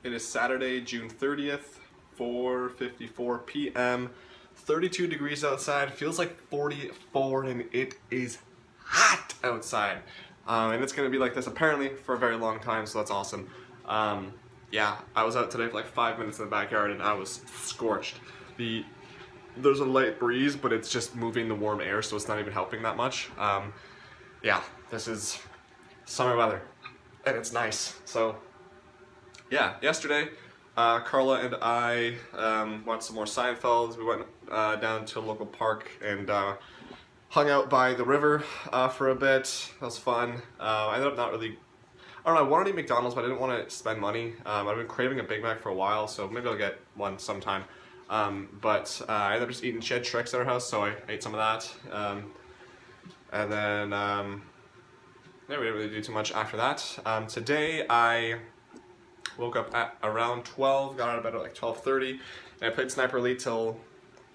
It is Saturday, June 30th, 4:54 p.m. 32 degrees outside. Feels like 44 and it is hot outside. And it's going to be like this apparently for a very long time, so that's awesome. Yeah, I was out today for like 5 minutes in the backyard and I was scorched. There's a light breeze, but it's just moving the warm air, so it's not even helping that much. Yeah, this is summer weather and it's nice. So yeah, yesterday Carla and I watched some more Seinfeld. We went down to a local park and hung out by the river for a bit. That was fun. I ended up not really, I don't know, I wanted to eat McDonald's, but I didn't want to spend money. I've been craving a Big Mac for a while, so maybe I'll get one sometime. But I ended up just eating Shed Shreks at our house, so I ate some of that. And then, yeah, we didn't really do too much after that. Today I woke up at around 12, got out of bed at like 12:30, and I played Sniper Elite till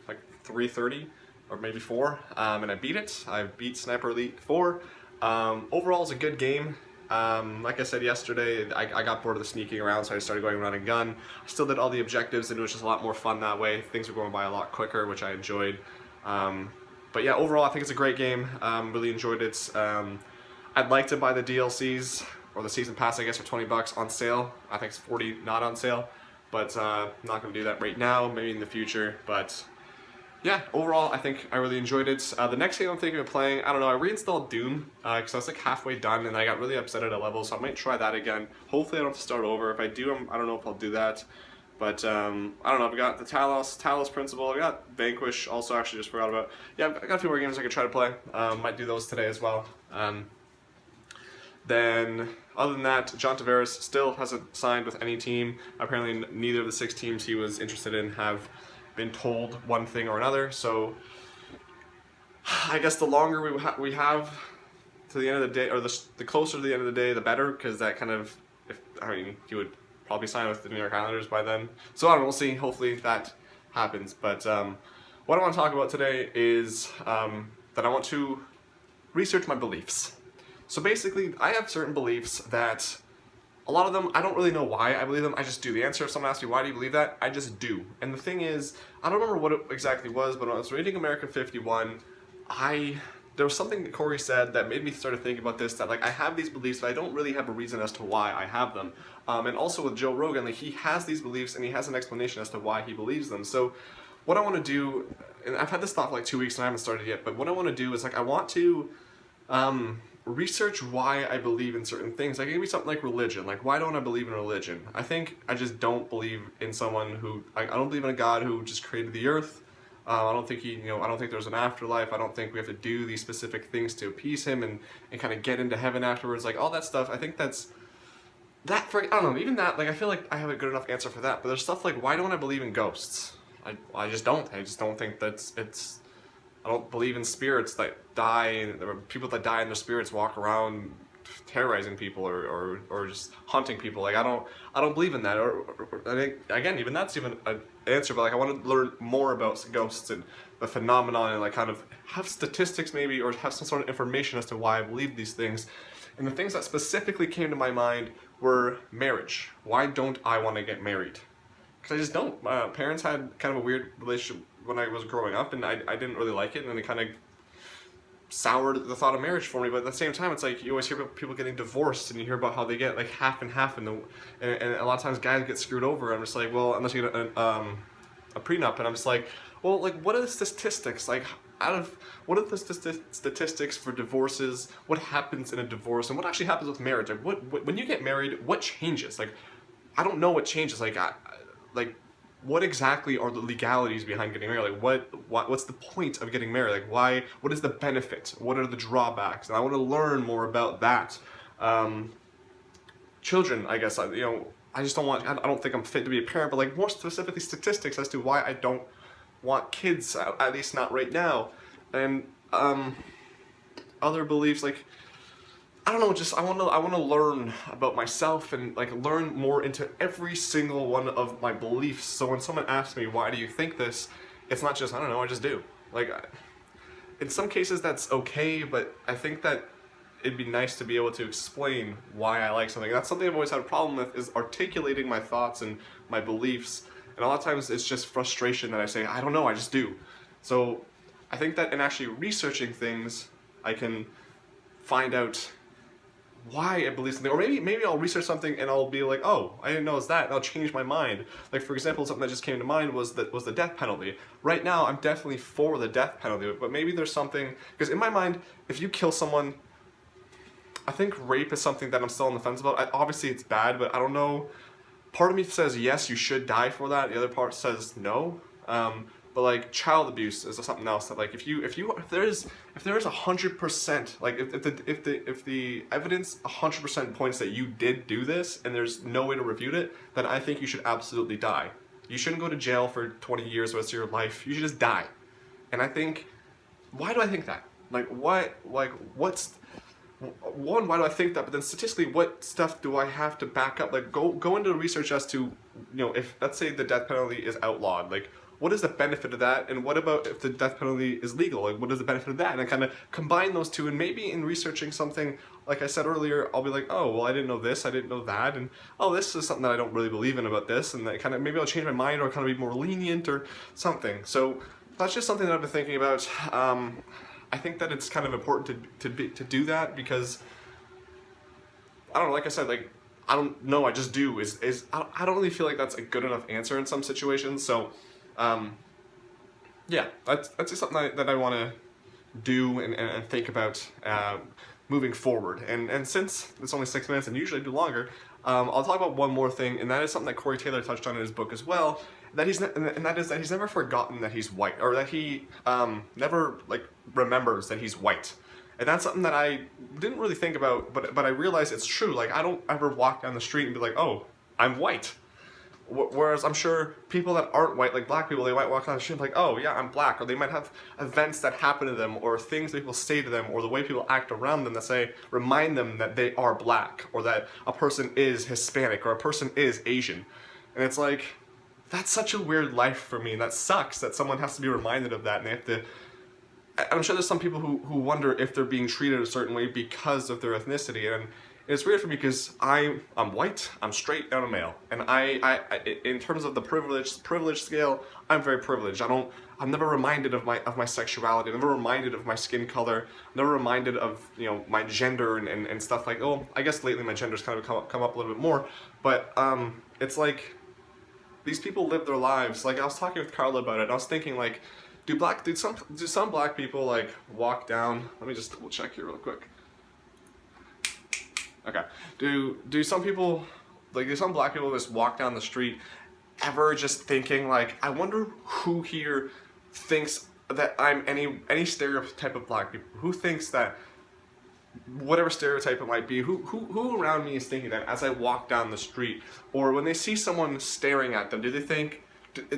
like 3:30 or maybe 4, and I beat it. I beat Sniper Elite 4. Overall, it's a good game. Like I said yesterday, I got bored of the sneaking around, so I started going around and gun. I still did all the objectives, and it was just a lot more fun that way. Things were going by a lot quicker, which I enjoyed. But yeah, overall, I think it's a great game. Really enjoyed it. I'd like to buy the DLCs, or the season pass, I guess, for 20 bucks on sale. I think it's 40 not on sale, but I'm not going to do that right now, maybe in the future. But yeah, overall, I think I really enjoyed it. The next game I'm thinking of playing, I don't know, I reinstalled Doom, because I was like halfway done and I got really upset at a level, so I might try that again. Hopefully I don't have to start over. If I do, I don't know if I'll do that. But I don't know, I've got the Talos Principle, I've got Vanquish, also actually just forgot about. Yeah, I've got a few more games I could try to play. Might do those today as well. Then, other than that, John Tavares still hasn't signed with any team. Apparently neither of the 6 teams he was interested in have been told one thing or another, so I guess the longer we have to the end of the day, or the closer to the end of the day, the better, because that kind of, he would probably sign with the New York Islanders by then. So I don't know, we'll see, hopefully that happens. But what I want to talk about today is that I want to research my beliefs. So basically, I have certain beliefs that a lot of them, I don't really know why I believe them, I just do. The answer, if someone asks me, why do you believe that? I just do. And the thing is, I don't remember what it exactly was, but when I was reading American 51, there was something that Corey said that made me start to think about this, that like I have these beliefs, but I don't really have a reason as to why I have them. And also with Joe Rogan, like he has these beliefs and he has an explanation as to why he believes them. So what I want to do, and I've had this thought for like 2 weeks and I haven't started yet, but what I want to do is like I want to research why I believe in certain things. Like maybe something like religion. Like why don't I believe in religion? I think I just don't believe in someone who, I don't believe in a God who just created the earth. I don't think I don't think there's an afterlife. I don't think we have to do these specific things to appease him and kind of get into heaven afterwards. Like all that stuff, I think I don't know, even that, like I feel like I have a good enough answer for that. But there's stuff like, why don't I believe in ghosts? I just don't. I just don't think I don't believe in spirits that die. There are people that die and their spirits walk around terrorizing people or just haunting people. Like I don't believe in that. Or I think again, even that's even an answer. But like I want to learn more about ghosts and the phenomenon and like kind of have statistics maybe, or have some sort of information as to why I believe these things. And the things that specifically came to my mind were marriage. Why don't I want to get married? Because I just don't. My parents had kind of a weird relationship when I was growing up, and I didn't really like it, and it kind of soured the thought of marriage for me. But at the same time, it's like you always hear about people getting divorced, and you hear about how they get like half and half, and a lot of times guys get screwed over. I'm just like, well, unless you get a prenup, and I'm just like, well, like what are the statistics? Like what are the statistics for divorces? What happens in a divorce, and what actually happens with marriage? Like what when you get married, what changes? Like I don't know what changes. Like what exactly are the legalities behind getting married? Like what's the point of getting married? Like why? What is the benefit? What are the drawbacks? And I want to learn more about that. Children, I guess, I just don't want. I don't think I'm fit to be a parent, but like more specifically statistics as to why I don't want kids, at least not right now. And other beliefs, like I don't know, just I want to learn about myself and like learn more into every single one of my beliefs. So when someone asks me, why do you think this? It's not just, I don't know, I just do. Like in some cases that's okay, but I think that it'd be nice to be able to explain why I like something. That's something I've always had a problem with, is articulating my thoughts and my beliefs. And a lot of times it's just frustration that I say, I don't know, I just do. So I think that in actually researching things, I can find out why I believe something, or maybe I'll research something and I'll be like, oh, I didn't know it's that, and I'll change my mind. Like, for example, something that just came to mind was the death penalty. Right now, I'm definitely for the death penalty, but maybe there's something, because in my mind, if you kill someone, I think rape is something that I'm still on the fence about. Obviously, it's bad, but I don't know. Part of me says yes, you should die for that. The other part says no. But like child abuse is something else that, like, if there is 100%, like if the evidence 100% points that you did do this and there's no way to refute it, then I think you should absolutely die. You shouldn't go to jail for 20 years, the rest of your life. You should just die. And I think, why do I think that? Like, what? Like, what's one? Why do I think that? But then statistically, what stuff do I have to back up? Like, go into research as to, you know, if let's say the death penalty is outlawed, like, what is the benefit of that, and what about if the death penalty is legal? Like, what is the benefit of that? And I kind of combine those two, and maybe in researching something, like I said earlier, I'll be like, oh, well, I didn't know this, I didn't know that, and oh, this is something that I don't really believe in about this, and that kind of, maybe I'll change my mind or kind of be more lenient or something. So that's just something that I've been thinking about. I think that it's kind of important to do that, because I don't know, like I said, like, I don't know, I just do, I don't really feel like that's a good enough answer in some situations. So yeah, that's just something that I want to do and think about moving forward. And since it's only 6 minutes and usually I do longer, I'll talk about one more thing, and that is something that Corey Taylor touched on in his book as well. That he's never forgotten that he's white, or that he never like remembers that he's white. And that's something that I didn't really think about, but I realized it's true. Like, I don't ever walk down the street and be like, oh, I'm white. Whereas I'm sure people that aren't white, like black people, they might walk down the street and be like, oh yeah, I'm black. Or they might have events that happen to them, or things that people say to them, or the way people act around them that remind them that they are black, or that a person is Hispanic, or a person is Asian. And it's like, that's such a weird life for me, and that sucks that someone has to be reminded of that, and they have to... I'm sure there's some people who wonder if they're being treated a certain way because of their ethnicity, and it's weird for me because I'm white, I'm straight, and I'm a male, and I in terms of the privilege scale, I'm very privileged. I'm never reminded of my sexuality. I'm never reminded of my skin color. I'm never reminded of, you know, my gender and stuff like. Oh, I guess lately my gender's kind of come up a little bit more, but it's like these people live their lives. Like, I was talking with Carla about it, and I was thinking, like, do some black people like walk down? Let me just double check here real quick. Okay. Do some people, like, do some black people just walk down the street ever just thinking, like, I wonder who here thinks that I'm any stereotype of black people? Who thinks that, whatever stereotype it might be, who around me is thinking that as I walk down the street, or when they see someone staring at them, do they think,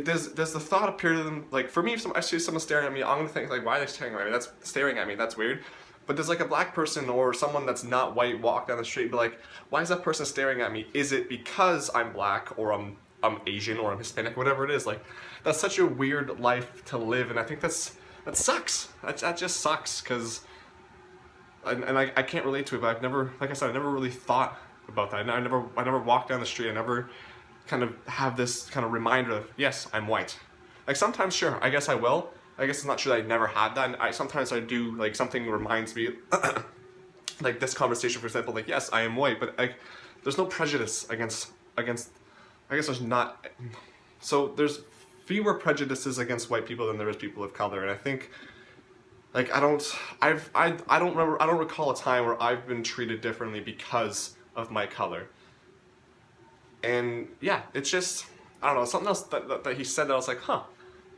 does the thought appear to them, like, for me, if I see someone staring at me, I'm gonna think, like, why are they staring at me? That's weird. But does, like, a black person or someone that's not white walk down the street and be like, why is that person staring at me? Is it because I'm black, or I'm Asian, or I'm Hispanic, whatever it is? Like, that's such a weird life to live, and I think that sucks. That just sucks, because I can't relate to it, but I've never, like I said, I never really thought about that. I never walked down the street. I never kind of have this kind of reminder of, yes, I'm white. Like, sometimes, sure, I guess I will. I guess it's not true that I never had that. Sometimes I do, like, something reminds me, like this conversation, for example, like, yes, I am white, but there's no prejudice against, I guess there's not, so there's fewer prejudices against white people than there is people of color, and I think, like, I don't recall a time where I've been treated differently because of my color. And yeah, it's just, I don't know, something else that he said that I was like, huh,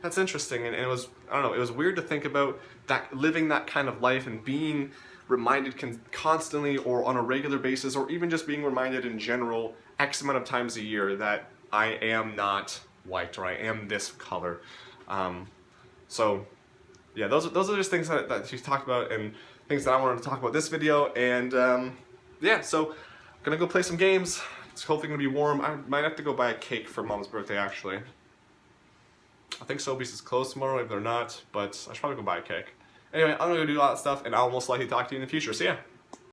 that's interesting. And it was, I don't know, it was weird to think about that, living that kind of life and being reminded constantly or on a regular basis, or even just being reminded in general X amount of times a year that I am not white, or I am this color. So yeah, those are just things that she's talked about, and things that I wanted to talk about this video. And yeah, so I'm gonna go play some games. It's hopefully gonna be warm. I might have to go buy a cake for Mom's birthday, actually. I think Sobeys is closed tomorrow, if they're not, but I should probably go buy a cake. Anyway, I'm gonna go do all that stuff, and I'll most likely talk to you in the future. So yeah.